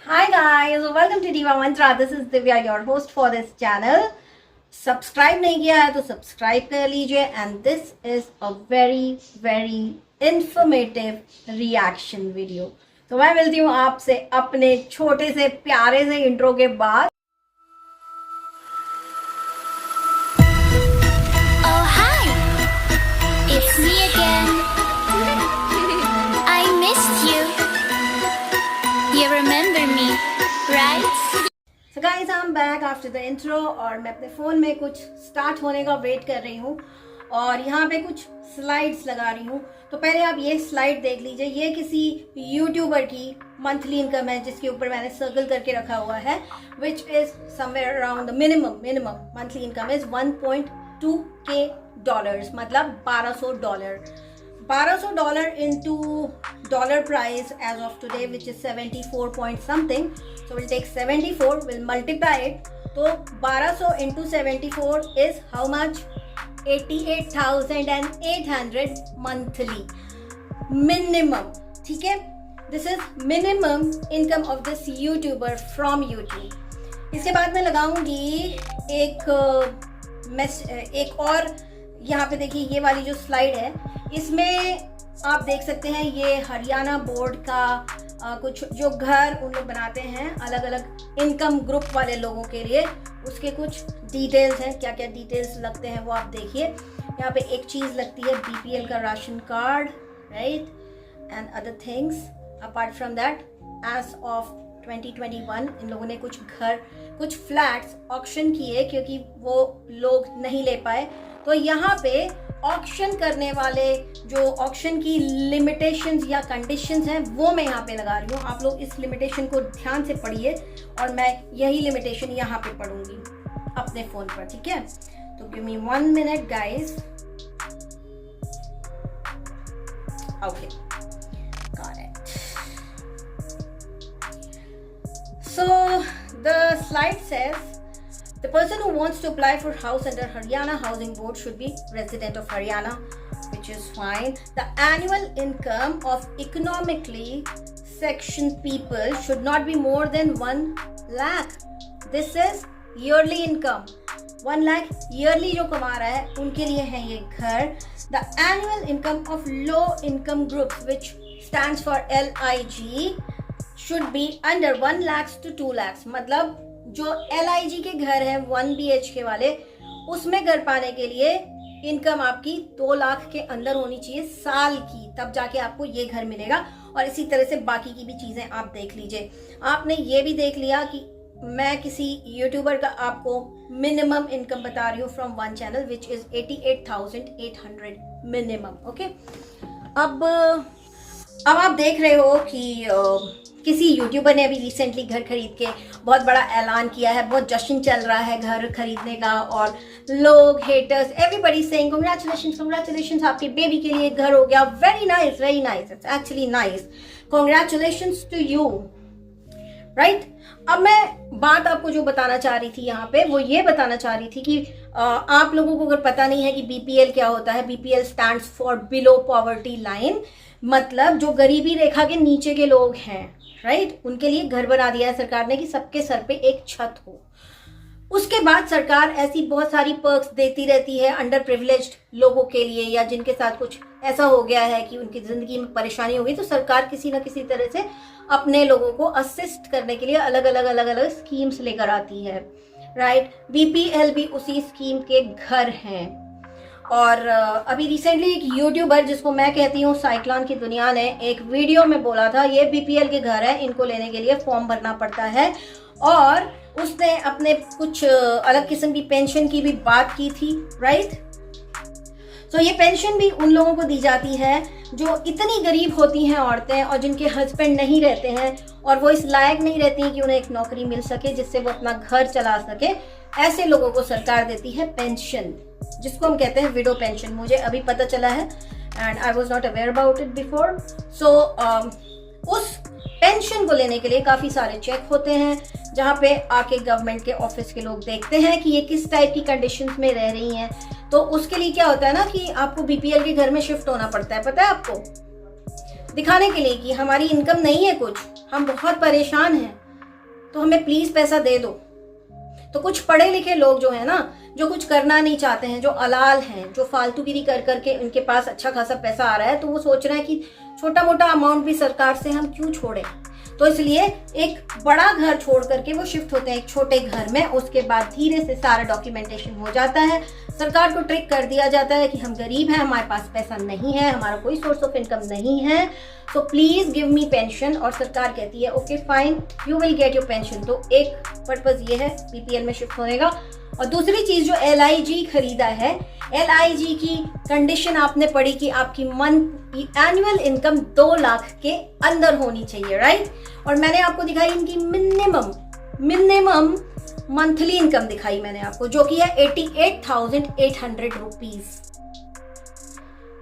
Hi guys, welcome to Diva Mantra. This is Divya, your host for this channel. Subscribe नहीं किया है तो subscribe कर लीजिए and this is a very very informative reaction video. तो मैं मिलती हूँ आपसे अपने छोटे से प्यारे से इंट्रो के बाद। Oh hi, it's me again. I missed you. You remember me, right? So guys, I'm back after the intro और मैं अपने फ़ोन में कुछ स्टार्ट होने का वेट कर रही हूँ और यहाँ पे कुछ स्लाइड्स लगा रही हूँ। तो पहले आप ये स्लाइड देख लीजिए। ये किसी यूट्यूबर की मंथली इनकम है जिसके ऊपर मैंने सर्कल करके रखा हुआ है, which is somewhere around the minimum monthly income is 1.2K dollars, मतलब $1200। $1200 into dollar price as of today, which is 74 point something. So we'll take 74, we'll multiply it. So 1200 into 74 is how much? 88,800 monthly minimum. ठीक है? This is minimum income of this YouTuber from YouTube. इसके बाद मैं लगाऊंगी एक और, यहाँ पे देखिए ये वाली जो स्लाइड है, इसमें आप देख सकते हैं ये हरियाणा बोर्ड का कुछ जो घर उन लोग बनाते हैं अलग अलग इनकम ग्रुप वाले लोगों के लिए, उसके कुछ डिटेल्स हैं। क्या क्या डिटेल्स लगते हैं वो आप देखिए। यहाँ पे एक चीज़ लगती है BPL का ration card, right, and other things. Apart from that, as of 2021 इन लोगों ने कुछ फ्लैट्स ऑक्शन किए क्योंकि वो लोग नहीं ले पाए। तो यहाँ पे ऑक्शन करने वाले जो ऑक्शन की लिमिटेशंस या कंडीशंस हैं वो मैं यहाँ पे लगा रही हूँ। आप लोग इस लिमिटेशन को ध्यान से पढ़िए और मैं यही लिमिटेशन यहाँ पे पढ़ूंगी अपने फ़ोन पर, ठीक है? तो give me 1 minute guys. Okay, got it. So the slide says the person who wants to apply for house under Haryana Housing Board should be resident of Haryana, which is fine. The annual income of economically sectioned people should not be more than 1 lakh. This is yearly income. 1 lakh yearly जो कमा रहा है उनके लिए है ये घर। The annual income of low income groups, which stands for LIG, should be under 1 lakhs to 2 lakhs. मतलब जो LIG के घर हैं 1 BHK वाले, उसमें घर पाने के लिए इनकम आपकी 2 लाख के अंदर होनी चाहिए साल की, तब जाके आपको ये घर मिलेगा। और इसी तरह से बाकी की भी चीज़ें आप देख लीजिए। आपने ये भी देख लिया कि मैं किसी यूट्यूबर का आपको मिनिमम इनकम बता रही हूँ from one channel, which is 88,800 minimum. Okay, अब आप देख रहे हो कि किसी यूट्यूबर ने अभी रिसेंटली घर खरीद के बहुत बड़ा ऐलान किया है, बहुत जश्न चल रहा है घर खरीदने का, और लोग हेटर्स एवरीबडी सेइंग कांग्रेचुलेशंस आपके बेबी के लिए घर हो गया, very nice, it's actually nice, congratulations to you, right. अब मैं बात आपको जो बताना चाह रही थी यहाँ पे, वो ये बताना चाह रही थी कि आप लोगों को अगर पता नहीं है कि BPL क्या होता है, BPL stands for below poverty line, मतलब जो गरीबी रेखा के नीचे के लोग हैं, राइट, उनके लिए घर बना दिया है सरकार ने कि सबके सर पे एक छत हो। उसके बाद सरकार ऐसी बहुत सारी पर्क्स देती रहती है अंडर प्रिविलेज्ड लोगों के लिए, या जिनके साथ कुछ ऐसा हो गया है कि उनकी जिंदगी में परेशानी हो गई, तो सरकार किसी न किसी तरह से अपने लोगों को असिस्ट करने के लिए अलग अलग स्कीम्स लेकर आती है, राइट। BPL भी उसी स्कीम के घर हैं। और अभी रिसेंटली एक यूट्यूबर जिसको मैं कहती हूँ साइक्लोन की दुनिया ने एक वीडियो में बोला था ये BPL के घर है, इनको लेने के लिए फॉर्म भरना पड़ता है, और उसने अपने कुछ अलग किस्म की पेंशन की भी बात की थी, राइट। तो ये पेंशन भी उन लोगों को दी जाती है जो इतनी गरीब होती हैं औरतें और जिनके हस्बैंड नहीं रहते हैं और वो इस लायक नहीं रहती हैं कि उन्हें एक नौकरी मिल सके जिससे वो अपना घर चला सके। ऐसे लोगों को सरकार देती है पेंशन, जिसको हम कहते हैं विडो पेंशन। मुझे अभी पता चला है and I was not aware about it before. So उस पेंशन को लेने के लिए काफ़ी सारे चेक होते हैं, जहाँ पे आके गवर्नमेंट के ऑफिस के लोग देखते हैं कि ये किस टाइप की कंडीशंस में रह रही हैं। तो उसके लिए क्या होता है ना कि आपको BPL के घर में शिफ्ट होना पड़ता है, पता है आपको, दिखाने के लिए कि हमारी इनकम नहीं है कुछ, हम बहुत परेशान हैं, तो हमें प्लीज पैसा दे दो। तो कुछ पढ़े लिखे लोग जो है ना, जो कुछ करना नहीं चाहते हैं, जो अलाल हैं, जो फालतूगिरी कर करके उनके पास अच्छा खासा पैसा आ रहा है, तो वो सोच रहे हैं कि छोटा मोटा अमाउंट भी सरकार से हम क्यों छोड़ें। तो इसलिए एक बड़ा घर छोड़ करके वो शिफ्ट होते हैं एक छोटे घर में। उसके बाद धीरे से सारा डॉक्यूमेंटेशन हो जाता है। सरकार को ट्रिक कर दिया जाता है कि हम गरीब हैं, हमारे पास पैसा नहीं है, हमारा कोई सोर्स ऑफ इनकम नहीं है, so please give me pension. और सरकार कहती है okay fine, you will get your pension. तो एक पर्पज ये है बीपीएल में शिफ्ट होने का। और दूसरी चीज जो LIG खरीदा है, LIG की कंडीशन आपने पढ़ी कि आपकी मंथ एनुअल इनकम 2 लाख के अंदर होनी चाहिए, राइट। और मैंने आपको दिखाई इनकी मिनिमम मंथली इनकम दिखाई मैंने आपको, जो कि है 88,800 रुपीज।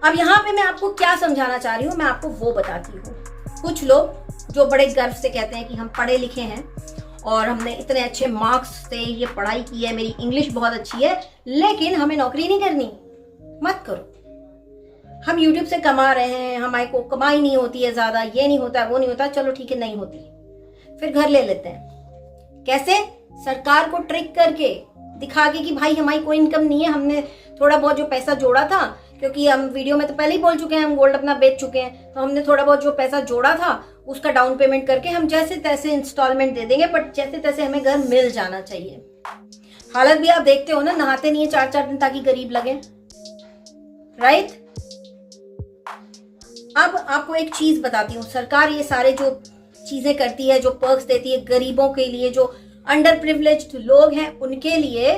अब यहाँ पे मैं आपको क्या समझाना चाह रही हूँ, मैं आपको वो बताती हूँ। कुछ लोग जो बड़े गर्व से कहते हैं कि हम पढ़े लिखे हैं और हमने इतने अच्छे मार्क्स से ये पढ़ाई की है, मेरी इंग्लिश बहुत अच्छी है, लेकिन हमें नौकरी नहीं करनी। मत करो। हम YouTube से कमा रहे हैं, हमारे को कमाई नहीं होती है ज्यादा, ये नहीं होता वो नहीं होता, चलो ठीक है नहीं होती, फिर घर ले लेते हैं। कैसे? सरकार को ट्रिक करके, दिखा के कि भाई हमारी कोई इनकम नहीं है, हमने थोड़ा बहुत जो पैसा जोड़ा था, क्योंकि हम वीडियो में तो पहले ही बोल चुके हैं हम गोल्ड अपना बेच चुके हैं, तो हमने थोड़ा बहुत जो पैसा जोड़ा था उसका डाउन पेमेंट करके हम जैसे तैसे इंस्टॉलमेंट दे देंगे, बट जैसे तैसे हमें घर मिल जाना चाहिए। हालत भी आप देखते हो ना, नहाते नहीं है 4-4 दिन ताकि गरीब लगे, राइट। अब आपको एक चीज बताती हूँ, सरकार ये सारे जो चीजें करती है, जो पर्क्स देती है गरीबों के लिए, जो अंडर प्रिविलेज्ड लोग हैं उनके लिए,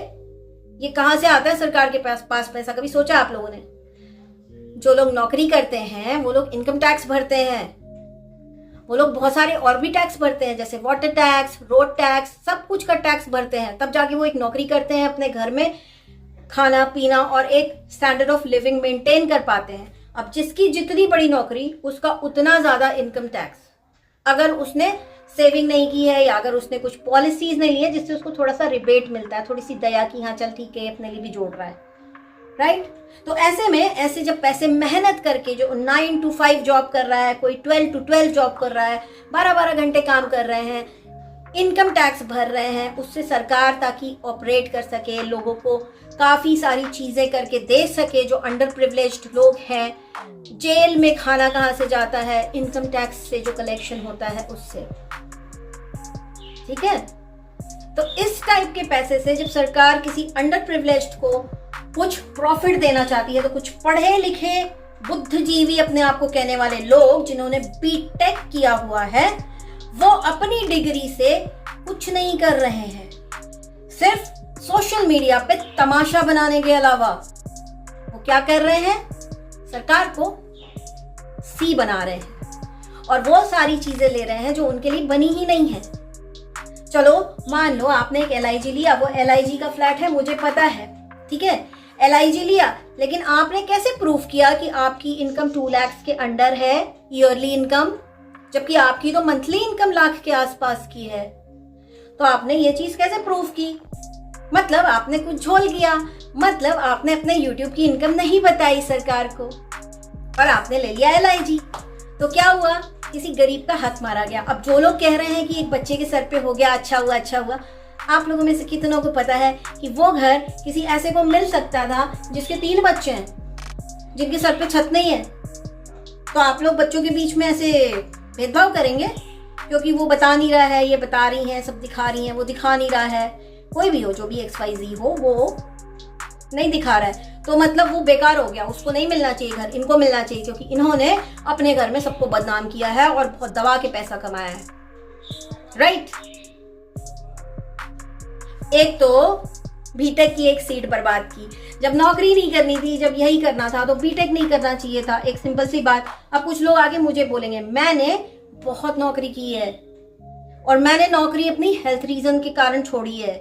ये कहां से आता है सरकार के पास पैसा? कभी सोचा आप लोगों ने? जो लोग नौकरी करते हैं वो लोग इनकम टैक्स भरते हैं, वो लोग बहुत सारे और भी टैक्स भरते हैं, जैसे वाटर टैक्स, रोड टैक्स, सब कुछ का टैक्स भरते हैं, तब जाके वो एक नौकरी करते हैं, अपने घर में खाना पीना और एक स्टैंडर्ड ऑफ लिविंग मेंटेन कर पाते हैं। अब जिसकी जितनी बड़ी नौकरी उसका उतना ज्यादा इनकम टैक्स। अगर उसने सेविंग नहीं की है या अगर उसने कुछ पॉलिसीज नहीं ली है जिससे उसको थोड़ा सा रिबेट मिलता है, थोड़ी सी दया की, हाँ चल ठीक है अपने लिए भी जोड़ रहा है, राइट। तो ऐसे में ऐसे जब पैसे मेहनत करके जो 9 to 5 जॉब कर रहा है, कोई 12 to 12 जॉब कर रहा है, 12-12 घंटे काम कर रहे हैं, इनकम टैक्स भर रहे हैं, उससे सरकार ताकि ऑपरेट कर सके, लोगों को काफी सारी चीजें करके दे सके। जो अंडर प्रिविलेज्ड लोग हैं, जेल में खाना कहाँ से जाता है? इनकम टैक्स से जो कलेक्शन होता है उससे, ठीक है। तो इस टाइप के पैसे से जब सरकार किसी अंडर प्रिविलेज्ड को कुछ प्रॉफिट देना चाहती है, तो कुछ पढ़े लिखे बुद्धिजीवी अपने आप को कहने वाले लोग जिन्होंने बीटेक किया हुआ है, वो अपनी डिग्री से कुछ नहीं कर रहे हैं, सिर्फ सोशल मीडिया पे तमाशा बनाने के अलावा वो क्या कर रहे हैं? सरकार को सी बना रहे हैं और वो सारी चीजें ले रहे हैं जो उनके लिए बनी ही नहीं है। चलो मान लो आपने एक LIG लिया, वो LIG का फ्लैट है, मुझे पता है, ठीक है, LIG लिया, लेकिन आपने कैसे प्रूफ किया कि आपकी इनकम 2 लाख के अंडर है ईयरली इनकम, जबकि आपकी तो मंथली इनकम लाख के आसपास की है? तो आपने ये चीज कैसे प्रूफ की? मतलब आपने कुछ झोल किया, मतलब आपने अपने YouTube की इनकम नहीं बताई सरकार को और आपने ले लिया LIG। तो क्या हुआ? किसी गरीब का हाथ मारा गया। अब जो लोग कह रहे हैं कि एक बच्चे के सर पे हो गया, अच्छा हुआ अच्छा हुआ, आप लोगों में से कितनों को पता है कि वो घर किसी ऐसे को मिल सकता था जिसके 3 बच्चे हैं, जिनके सर पे छत नहीं है? तो आप लोग बच्चों के बीच में ऐसे भेदभाव करेंगे क्योंकि वो बता नहीं रहा है, ये बता रही हैं, सब दिखा रही हैं, वो दिखा नहीं रहा है, कोई भी हो, जो भी XYZ हो, वो नहीं दिखा रहा है, तो मतलब वो बेकार हो गया, उसको नहीं मिलना चाहिए घर, इनको मिलना चाहिए, क्योंकि इन्होंने अपने घर में सबको बदनाम किया है और बहुत दबा के पैसा कमाया है, राइट। एक तो बीटेक की एक सीट बर्बाद की, जब नौकरी नहीं करनी थी, जब यही करना था तो बीटेक नहीं करना चाहिए था, एक सिंपल सी बात। अब कुछ लोग आगे मुझे बोलेंगे मैंने बहुत नौकरी की है और मैंने नौकरी अपनी हेल्थ रीजन के कारण छोड़ी है,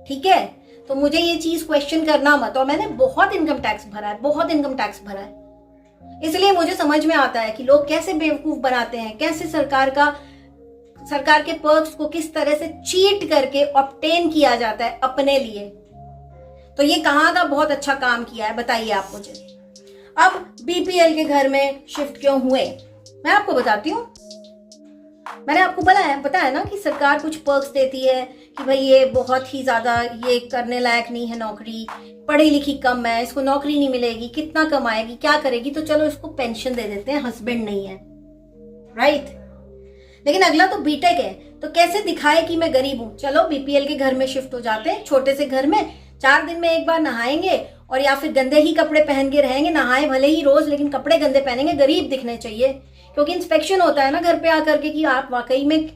ठीक है, तो मुझे ये चीज क्वेश्चन करना मत। और मैंने बहुत इनकम टैक्स भरा है, बहुत इनकम टैक्स भरा है, इसलिए मुझे समझ में आता है कि लोग कैसे बेवकूफ बनाते हैं, कैसे सरकार के पर्क्स को किस तरह से चीट करके ऑब्टेन किया जाता है अपने लिए। तो ये कहाँ का बहुत अच्छा काम किया है बताइए आप मुझे। अब BPL के घर में शिफ्ट क्यों हुए, मैं आपको बताती हूँ। मैंने आपको बताया ना कि सरकार कुछ पर्क्स देती है कि भाई ये बहुत ही ज्यादा ये करने लायक नहीं है नौकरी, पढ़ी लिखी कम है, इसको नौकरी नहीं मिलेगी, कितना कमाएगी, क्या करेगी, तो चलो इसको पेंशन दे देते हैं, हस्बैंड नहीं है, राइट। लेकिन अगला तो बीटेक है, तो कैसे दिखाए कि मैं गरीब हूं। चलो बीपीएल के घर में शिफ्ट हो जाते हैं, छोटे से घर में 4 दिन में एक बार नहाएंगे और या फिर गंदे ही कपड़े पहन के रहेंगे, नहाए भले ही रोज लेकिन कपड़े गंदे पहनेंगे, गरीब दिखने चाहिए। क्योंकि इंस्पेक्शन होता है ना घर पे आकर के कि आप वाकई में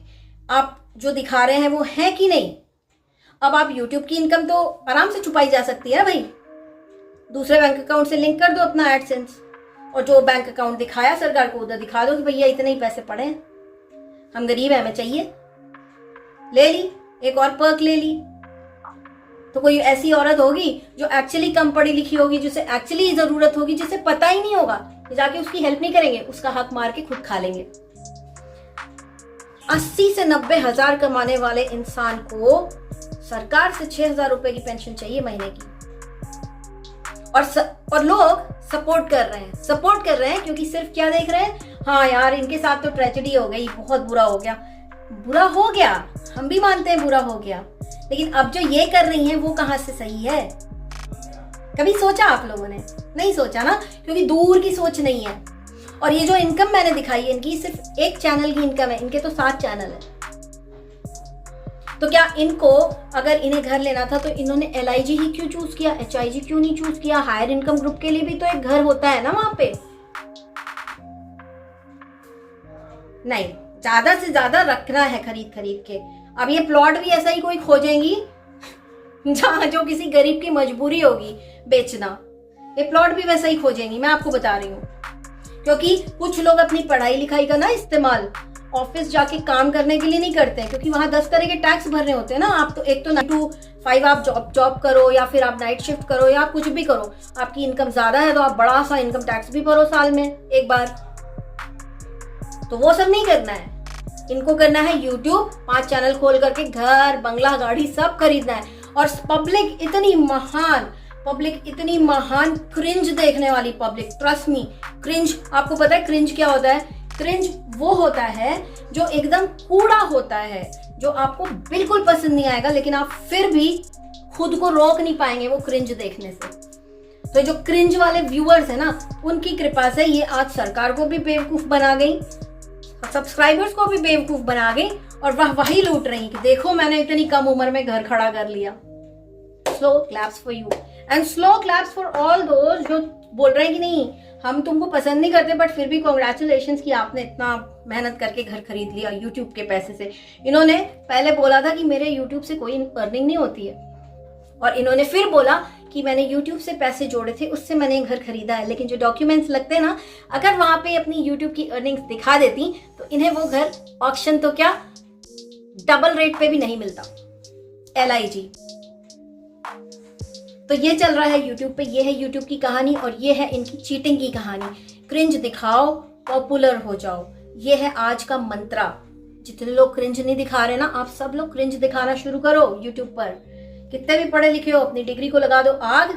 आप जो दिखा रहे हैं वो है कि नहीं। अब आप यूट्यूब की इनकम तो आराम से छुपाई जा सकती है भाई, दूसरे बैंक अकाउंट से लिंक कर दो अपना एडसेंस, और जो बैंक अकाउंट दिखाया सरकार को उधर दिखा दो कि भैया इतने ही पैसे पड़े हैं, हम गरीब हैं, हमें चाहिए, ले ली, एक और पर्क ले ली। तो कोई ऐसी औरत होगी जो एक्चुअली कम पढ़ी लिखी होगी, जिसे एक्चुअली जरूरत होगी, जिसे पता ही नहीं होगा, जाके उसकी हेल्प नहीं करेंगे, उसका हक मार के खुद खा लेंगे। 80 से 90 हजार कमाने वाले इंसान को सरकार से 6,000 रुपए की पेंशन चाहिए महीने की, और लोग सपोर्ट कर रहे हैं क्योंकि सिर्फ क्या देख रहे हैं, हाँ यार इनके साथ तो ट्रेजेडी हो गई, बहुत बुरा हो गया, हम भी मानते हैं बुरा हो गया, लेकिन अब जो ये कर रही हैं वो कहां से सही है। कभी सोचा आप लोगों ने? नहीं सोचा ना, क्योंकि दूर की सोच नहीं है। और ये जो इनकम मैंने दिखाई है इनकी, सिर्फ एक चैनल की इनकम है, इनके तो 7 चैनल है। तो क्या इनको अगर इन्हें घर लेना था तो इन्होंने LIG ही क्यों चूज किया, HIG क्यों नहीं चूज किया? हायर इनकम ग्रुप के लिए भी तो एक घर होता है ना वहां पे। नहीं, ज्यादा से ज्यादा रखना है खरीद के। अब ये प्लॉट भी ऐसा ही कोई खोजेंगी जहां जो किसी गरीब की मजबूरी होगी बेचना, ये प्लॉट भी वैसा ही खोजेंगी, मैं आपको बता रही हूँ। क्योंकि कुछ लोग अपनी पढ़ाई लिखाई का ना इस्तेमाल ऑफिस जाके काम करने के लिए नहीं करते हैं, क्योंकि वहां 10 तरह के टैक्स भरने होते हैं ना। आप तो एक तो 9 to 5 आप जॉब करो, या फिर आप नाइट शिफ्ट करो, या आप कुछ भी करो, आपकी इनकम ज्यादा है तो आप बड़ा सा इनकम टैक्स भी भरो साल में एक बार। तो वो सब नहीं करना है, इनको करना है यूट्यूब, 5 चैनल खोल करके घर बंगला गाड़ी सब खरीदना है। और पब्लिक इतनी महान क्रिंज देखने वाली पब्लिक, ट्रस्ट मी। क्रिंज, आपको पता है क्रिंज क्या होता है? क्रिंज वो होता है जो एकदम कूड़ा होता है, जो आपको बिल्कुल पसंद नहीं आएगा, लेकिन आप फिर भी खुद को रोक नहीं पाएंगे वो क्रिंज देखने से। तो जो क्रिंज वाले व्यूअर्स है ना, उनकी कृपा से ये आज सरकार को भी बेवकूफ बना गई, सब्सक्राइबर्स को भी बेवकूफ बना गई, और वही लूट रही कि देखो मैंने इतनी कम उम्र में घर खड़ा कर लिया। Slow claps for you and slow claps for all those जो बोल रहे हैं कि नहीं हम तुमको पसंद नहीं करते, बट फिर भी कॉन्ग्रेचुलेशंस कि आपने इतना मेहनत करके घर खरीद लिया यूट्यूब के पैसे से। इन्होंने पहले बोला था कि मेरे यूट्यूब से कोई अर्निंग नहीं होती है, और इन्होंने फिर बोला कि मैंने यूट्यूब से पैसे जोड़े थे, उससे मैंने घर खरीदा है। लेकिन जो डॉक्यूमेंट्स लगते हैं ना, अगर वहां पे अपनी यूट्यूब की अर्निंग्स दिखा देती तो इन्हें वो घर ऑक्शन तो क्या डबल रेट पे भी नहीं मिलता। LIG। तो ये चल रहा है यूट्यूब पे, ये है यूट्यूब की कहानी, और ये है इनकी चीटिंग की कहानी। क्रिंज दिखाओ, पॉपुलर हो जाओ, ये है आज का मंत्रा। जितने लोग क्रिंज नहीं दिखा रहे ना, आप सब लोग क्रिंज दिखाना शुरू करो यूट्यूब पर। कितने भी पढ़े लिखे हो, अपनी डिग्री को लगा दो आग,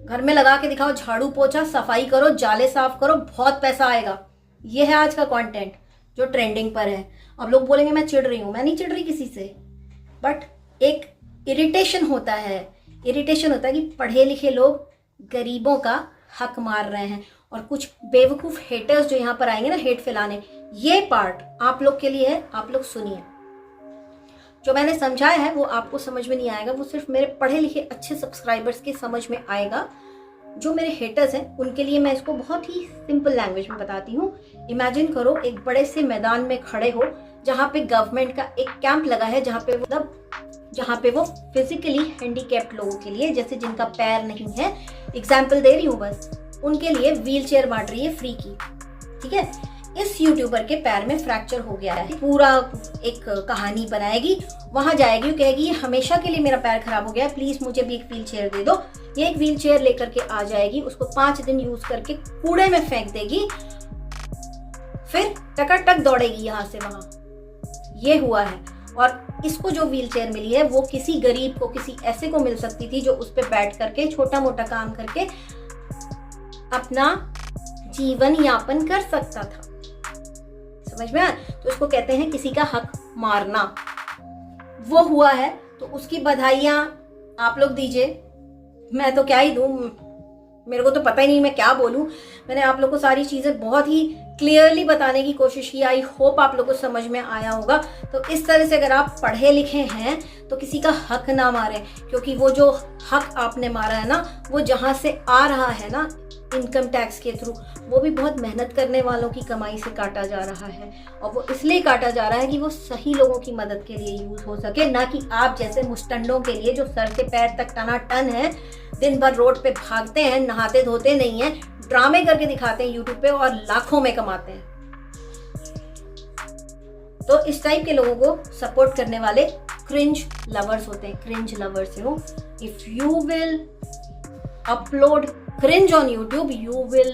घर में लगा के दिखाओ, झाड़ू पोछा सफाई करो, जाले साफ करो, बहुत पैसा आएगा। ये है आज का कंटेंट जो ट्रेंडिंग पर है। अब लोग बोलेंगे मैं चिढ़ रही हूं, मैं नहीं चिढ़ रही किसी से, बट एक इरिटेशन होता है कि पढ़े लिखे लोग गरीबों का हक मार रहे हैं, और कुछ बेवकूफ हेटर्स जो यहाँ पर आएंगे ना हेट फैलाने, ये पार्ट आप लोग के लिए है, आप लोग सुनिए। जो मैंने समझाया है वो आपको समझ में नहीं आएगा, वो सिर्फ मेरे पढ़े लिखे अच्छे सब्सक्राइबर्स के समझ में आएगा। जो मेरे हेटर्स हैं उनके लिए मैं इसको बहुत ही सिंपल लैंग्वेज में बताती हूँ। इमेजिन करो एक बड़े से मैदान में खड़े हो, जहाँ पे गवर्नमेंट का एक कैंप लगा है, जहाँ पे वो फिजिकली हैंडीकैप्ड लोगों के लिए, जैसे जिनका पैर नहीं है, एग्जाम्पल दे रही हूँ बस, उनके लिए व्हील चेयर बांट रही है फ्री की, ठीक है। इस यूट्यूबर के पैर में फ्रैक्चर हो गया है, पूरा एक कहानी बनाएगी, वहां जाएगी, कहेगी हमेशा के लिए मेरा पैर खराब हो गया, प्लीज मुझे भी एक व्हील चेयर दे दो। ये एक व्हील चेयर लेकर के आ जाएगी, उसको 5 दिन यूज करके कूड़े में फेंक देगी, फिर टकाटक दौड़ेगी यहाँ से वहां। ये हुआ है। और इसको जो व्हील चेयर मिली है वो किसी गरीब को, किसी ऐसे को मिल सकती थी जो उस पर बैठ करके छोटा मोटा काम करके अपना जीवन यापन कर सकता था। समझ में आया? तो इसको कहते हैं किसी का हक मारना। वो हुआ है तो उसकी बधाइयां आप लोग दीजिए, मैं तो क्या ही दूं, मेरे को तो पता ही नहीं मैं क्या बोलूं। मैंने आप लोग को सारी चीजें बहुत ही क्लियरली बताने की कोशिश की। आई होप आप लोग को समझ में आया होगा। तो इस तरह से अगर आप पढ़े लिखे हैं तो किसी का हक ना मारें, क्योंकि वो जो हक आपने मारा है ना, वो जहां से आ रहा है ना इनकम टैक्स के थ्रू, वो भी बहुत मेहनत करने वालों की कमाई से काटा जा रहा है। और वो इसलिए काटा जा रहा है कि वो सही लोगों की मदद के लिए यूज हो सके, ना कि आप जैसे मुस्टंडों के लिए जो सर से पैर तक टनाटन है, दिन भर रोड पे भागते हैं, नहाते धोते नहीं है, ड्रामे करके दिखाते हैं यूट्यूब पे और लाखों में कमाते हैं। तो इस टाइप के लोगों को सपोर्ट करने वाले क्रिंज लवर्स होते हैं। Cringe lovers, you know, if you will upload cringe on YouTube you will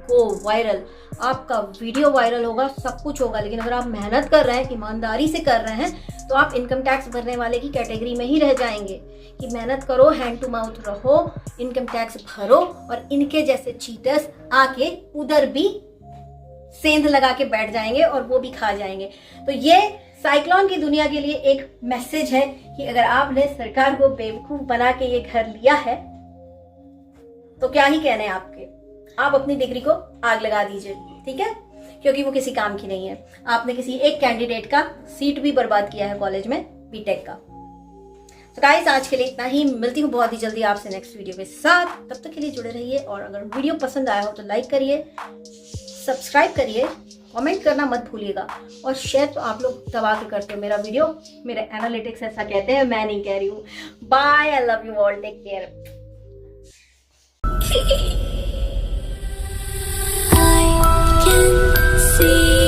go viral. आपका वीडियो वायरल होगा, सब कुछ होगा, लेकिन अगर आप मेहनत कर रहे हैं, ईमानदारी से कर रहे हैं, तो आप इनकम टैक्स भरने वाले की कैटेगरी में ही रह जाएंगे। कि मेहनत करो, हैंड टू माउथ रहो, इनकम टैक्स भरो, और इनके जैसे चीटर्स आके उधर भी सेंध लगा के बैठ जाएंगे और वो भी खा जाएंगे। तो ये साइक्लोन की दुनिया के लिए एक मैसेज है कि अगर आपने सरकार को बेवकूफ बना के ये घर लिया है तो क्या ही कहने आपके, आप अपनी डिग्री को आग लगा दीजिए, ठीक है, क्योंकि वो किसी काम की नहीं है। आपने किसी एक कैंडिडेट का सीट भी बर्बाद किया है कॉलेज में, बीटेक का। तो गाइस आज के लिए इतना ही, मिलती हूँ बहुत ही जल्दी आपसे नेक्स्ट वीडियो के साथ। तब तक के लिए जुड़े रहिए, और अगर वीडियो पसंद आया हो तो लाइक करिए, सब्सक्राइब करिए, कमेंट करना मत भूलिएगा, और शेयर तो आप लोग दबा के करते हो मेरा वीडियो, मेरे एनालिटिक्स ऐसा कहते हैं, मैं नहीं कह रही हूँ। Bye, I love you all, take care. I can see